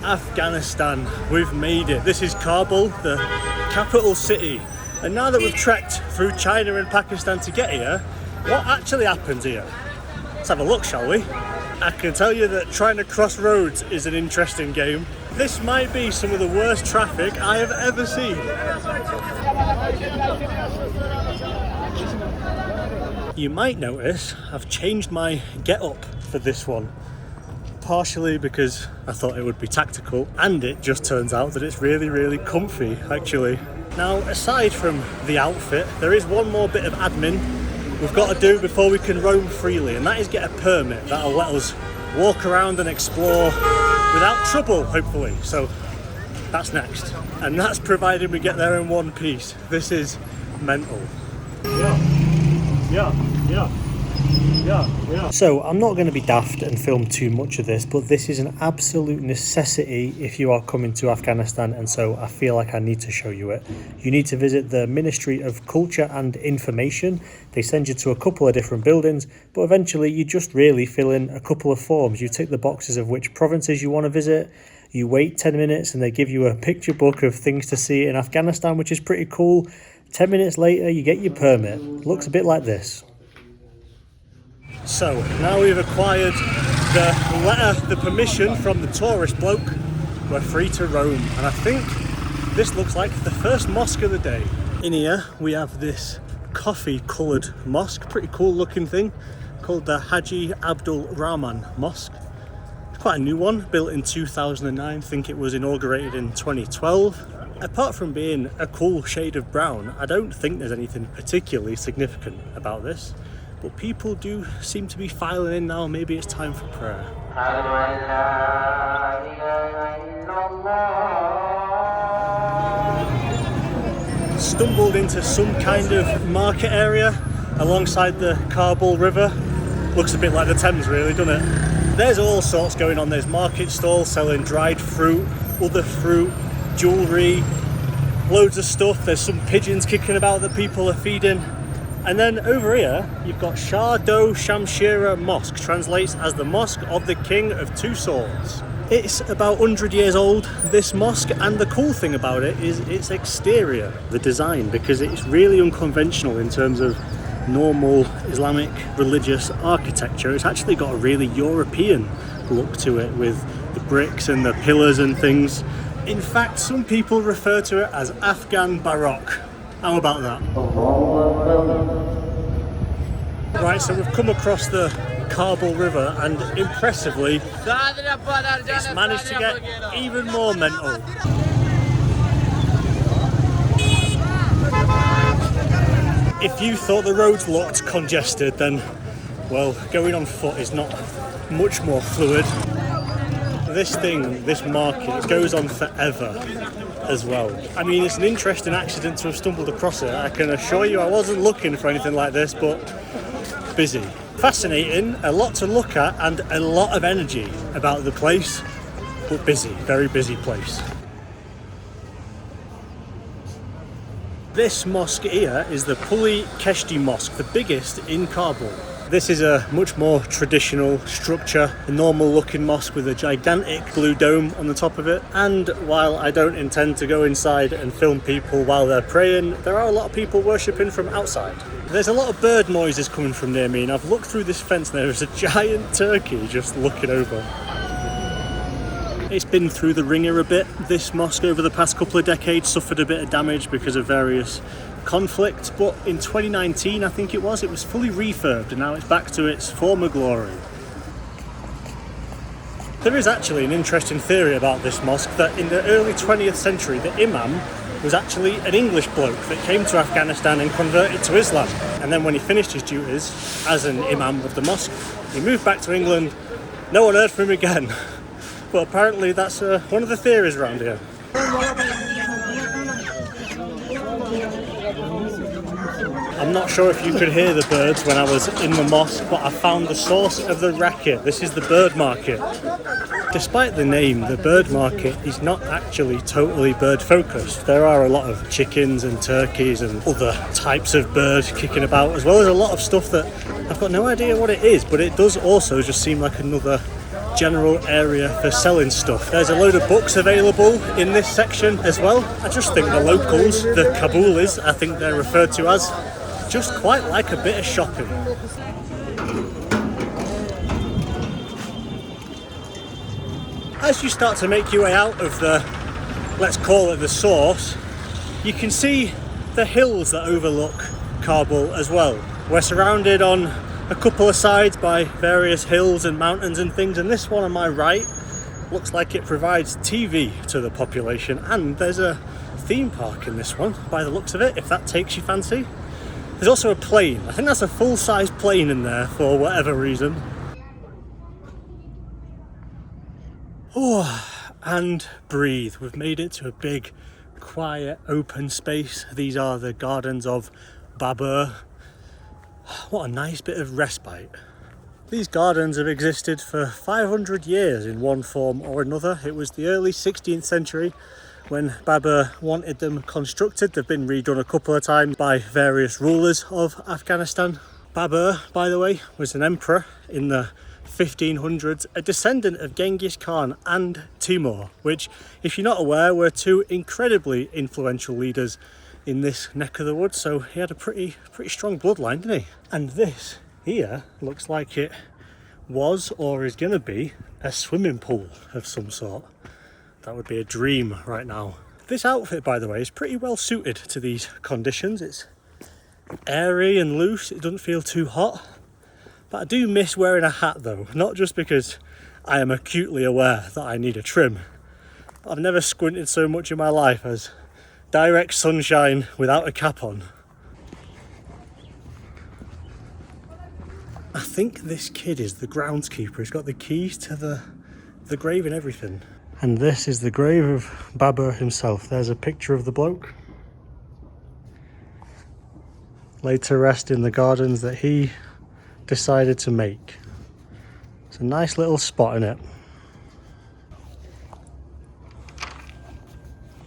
Afghanistan. We've made it. This is Kabul, the capital city. And now that we've trekked through China and Pakistan to get here, what actually happens here? Let's have a look, shall we? I can tell you that trying to cross roads is an interesting game. This might be some of the worst traffic I have ever seen. You might notice I've changed my get-up for this one. Partially because I thought it would be tactical, and it just turns out that it's really, really comfy, actually. Now, aside from the outfit, there is one more bit of admin we've got to do before we can roam freely, and that is get a permit that'll let us walk around and explore without trouble, hopefully. So that's next, and that's provided we get there in one piece. This is mental. So I'm not going to be daft and film too much of this, but this is an absolute necessity if you are coming to Afghanistan, and so I feel like I need to show you it. You need to visit the Ministry of Culture and Information. They send you to a couple of different buildings, but eventually you just really fill in a couple of forms. You tick the boxes of which provinces you want to visit. You wait 10 minutes and they give you a picture book of things to see in Afghanistan, which is pretty cool. 10 minutes later you get your permit. Looks a bit like this. So now we've acquired the permission from the tourist bloke, we're free to roam, and I think this looks like the first mosque of the day. In here we have this coffee coloured mosque, pretty cool looking thing, called the Haji Abdul Rahman Mosque. It's quite a new one, built in 2009, I think it was inaugurated in 2012. Apart from being a cool shade of brown, I don't think there's anything particularly significant about this. But people do seem to be filing in now. Maybe it's time for prayer. Stumbled into some kind of market area alongside the Kabul River. Looks a bit like the Thames, really, doesn't it? There's all sorts going on. There's market stalls selling dried fruit, other fruit, jewellery, loads of stuff. There's some pigeons kicking about that people are feeding. And then over here, you've got Shah Do Shamshira Mosque, translates as the Mosque of the King of Two Swords. It's about 100 years old, this mosque, and the cool thing about it is its exterior, the design, because it's really unconventional in terms of normal Islamic religious architecture. It's actually got a really European look to it with the bricks and the pillars and things. In fact, some people refer to it as Afghan Baroque. How about that? Right, so we've come across the Kabul River and impressively, it's managed to get even more mental. If you thought the roads looked congested, then, well, going on foot is not much more fluid. This market goes on forever as well. I mean, it's an interesting accident to have stumbled across it. I can assure you I wasn't looking for anything like this, but busy. Fascinating, a lot to look at and a lot of energy about the place, but busy, very busy place. This mosque here is the Puli Keshti Mosque, the biggest in Kabul. This is a much more traditional structure, a normal looking mosque with a gigantic blue dome on the top of it. And while I don't intend to go inside and film people while they're praying, there are a lot of people worshipping from outside. There's a lot of bird noises coming from near me, and I've looked through this fence and there is a giant turkey just looking over. It's been through the ringer a bit. This mosque over the past couple of decades suffered a bit of damage because of various conflict, but in 2019 I think it was fully refurbed and now it's back to its former glory. There is actually an interesting theory about this mosque that in the early 20th century the imam was actually an English bloke that came to Afghanistan and converted to Islam, and then when he finished his duties as an imam of the mosque he moved back to England. No one heard from him again. But apparently that's one of the theories around here. I'm not sure if you could hear the birds when I was in the mosque, but I found the source of the racket. This is the bird market. Despite the name, the bird market is not actually totally bird focused. There are a lot of chickens and turkeys and other types of birds kicking about, as well as a lot of stuff that I've got no idea what it is, but it does also just seem like another general area for selling stuff. There's a load of books available in this section as well. I just think the locals, the Kabulis, I think they're referred to as, just quite like a bit of shopping. As you start to make your way out of the, let's call it the source, you can see the hills that overlook Kabul as well. We're surrounded on a couple of sides by various hills and mountains and things, and this one on my right looks like it provides TV to the population, and there's a theme park in this one by the looks of it, if that takes your fancy. There's also a plane. I think that's a full-size plane in there for whatever reason. Oh, and breathe. We've made it to a big, quiet, open space. These are the gardens of Babur. What a nice bit of respite. These gardens have existed for 500 years in one form or another. It was the early 16th century when Babur wanted them constructed. They've been redone a couple of times by various rulers of Afghanistan. Babur, by the way, was an emperor in the 1500s, a descendant of Genghis Khan and Timur, which, if you're not aware, were two incredibly influential leaders in this neck of the woods. So he had a pretty strong bloodline, didn't he? And this here looks like it was or is going to be a swimming pool of some sort. That would be a dream right now. This outfit, by the way, is pretty well suited to these conditions. It's airy and loose, it doesn't feel too hot. But I do miss wearing a hat though, not just because I am acutely aware that I need a trim. I've never squinted so much in my life as direct sunshine without a cap on. I think this kid is the groundskeeper. He's got the keys to the grave and everything. And this is the grave of Babur himself. There's a picture of the bloke. Laid to rest in the gardens that he decided to make. It's a nice little spot in it.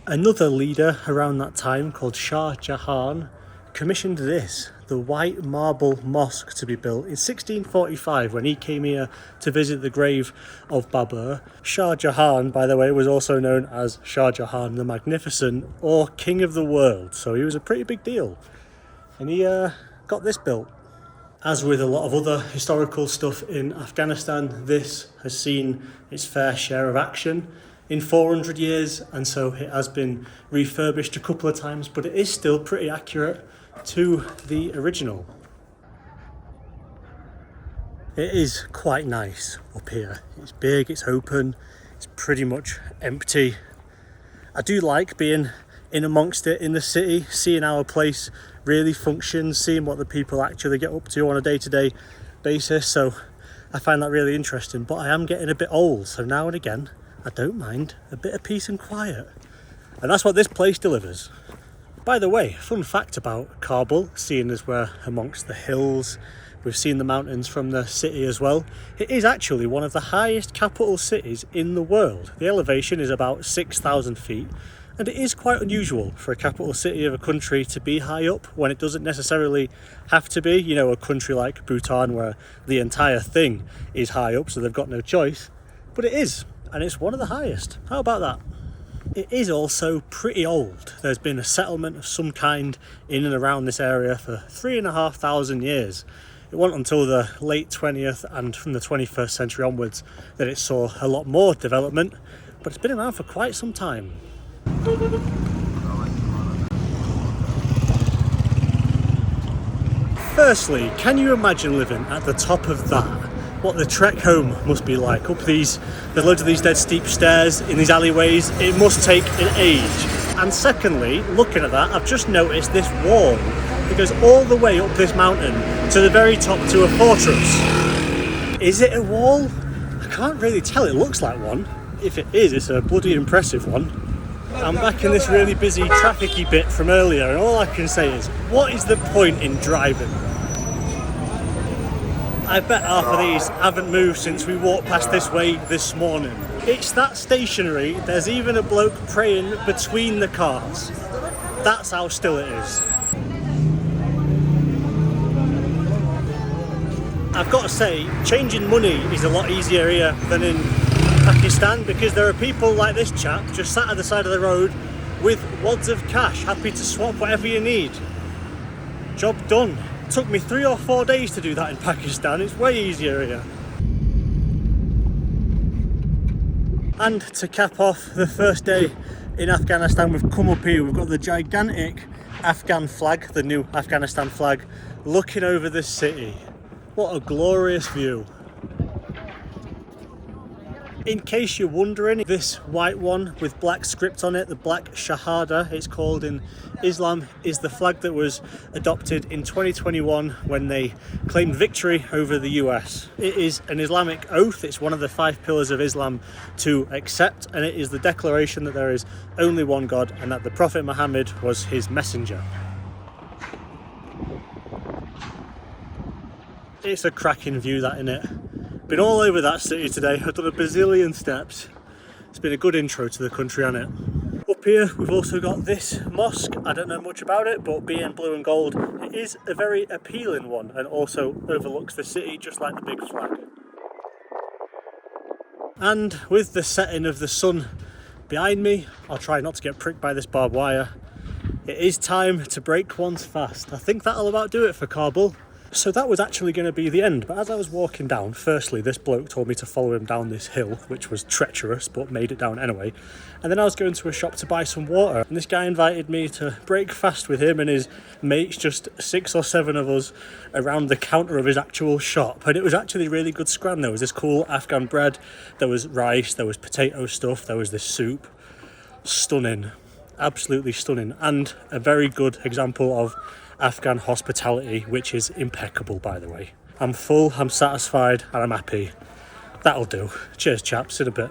Another leader around that time called Shah Jahan commissioned this, the white marble mosque, to be built in 1645 when he came here to visit the grave of Babur. Shah Jahan, by the way, was also known as Shah Jahan the Magnificent or King of the World, so he was a pretty big deal. And he got this built. As with a lot of other historical stuff in Afghanistan, this has seen its fair share of action in 400 years, and so it has been refurbished a couple of times, but it is still pretty accurate to the original. It is quite nice up here. It's big, it's open, it's pretty much empty. I do like being in amongst it in the city, seeing how a place really functions, seeing what the people actually get up to on a day-to-day basis, so I find that really interesting. But I am getting a bit old, so now and again I don't mind a bit of peace and quiet, and that's what this place delivers. By the way, fun fact about Kabul, seeing as we're amongst the hills, we've seen the mountains from the city as well, it is actually one of the highest capital cities in the world. The elevation is about 6,000 feet, and it is quite unusual for a capital city of a country to be high up when it doesn't necessarily have to be. You know, a country like Bhutan where the entire thing is high up, so they've got no choice, but it is. And it's one of the highest. How about that? It is also pretty old. There's been a settlement of some kind in and around this area for 3,500 years. It wasn't until the late 20th and from the 21st century onwards that it saw a lot more development, but it's been around for quite some time. Firstly, can you imagine living at the top of that? What the trek home must be like. Up these, there's loads of these dead steep stairs in these alleyways. It must take an age. And secondly, looking at that, I've just noticed this wall that goes all the way up this mountain to the very top to a fortress. Is it a wall? I can't really tell. It looks like one. If it is, it's a bloody impressive one. I'm back in this really busy trafficy bit from earlier, and all I can say is, what is the point in driving? I bet half of these haven't moved since we walked past this way this morning. It's that stationary, there's even a bloke praying between the cars. That's how still it is. I've got to say, changing money is a lot easier here than in Pakistan, because there are people like this chap just sat at the side of the road with wads of cash, happy to swap whatever you need. Job done. Took me 3 or 4 days to do that in Pakistan. It's way easier here. And to cap off the first day in Afghanistan, we've come up here. We've got the gigantic Afghan flag, the new Afghanistan flag, looking over the city. What a glorious view. In case you're wondering, this white one with black script on it, the black Shahada it's called in Islam, is the flag that was adopted in 2021 when they claimed victory over the US. It is an Islamic oath. It's one of the 5 pillars of Islam to accept, and it is the declaration that there is only one God and that the Prophet Muhammad was his messenger. It's a cracking view, that, innit? Been all over that city today. I've done a bazillion steps. It's been a good intro to the country, hasn't it? Up here we've also got this mosque. I don't know much about it, but being blue and gold, it is a very appealing one and also overlooks the city just like the big flag. And with the setting of the sun behind me, I'll try not to get pricked by this barbed wire. It is time to break one's fast. I think that'll about do it for Kabul. So that was actually going to be the end, but as I was walking down, firstly this bloke told me to follow him down this hill, which was treacherous but made it down anyway, and then I was going to a shop to buy some water, and this guy invited me to break fast with him and his mates, just 6 or 7 of us around the counter of his actual shop, and it was actually really good scran. There was this cool Afghan bread, there was rice, there was potato stuff, there was this soup. Stunning, absolutely stunning, and a very good example of Afghan hospitality, which is impeccable, by the way. I'm full, I'm satisfied, and I'm happy. That'll do. Cheers chaps, in a bit.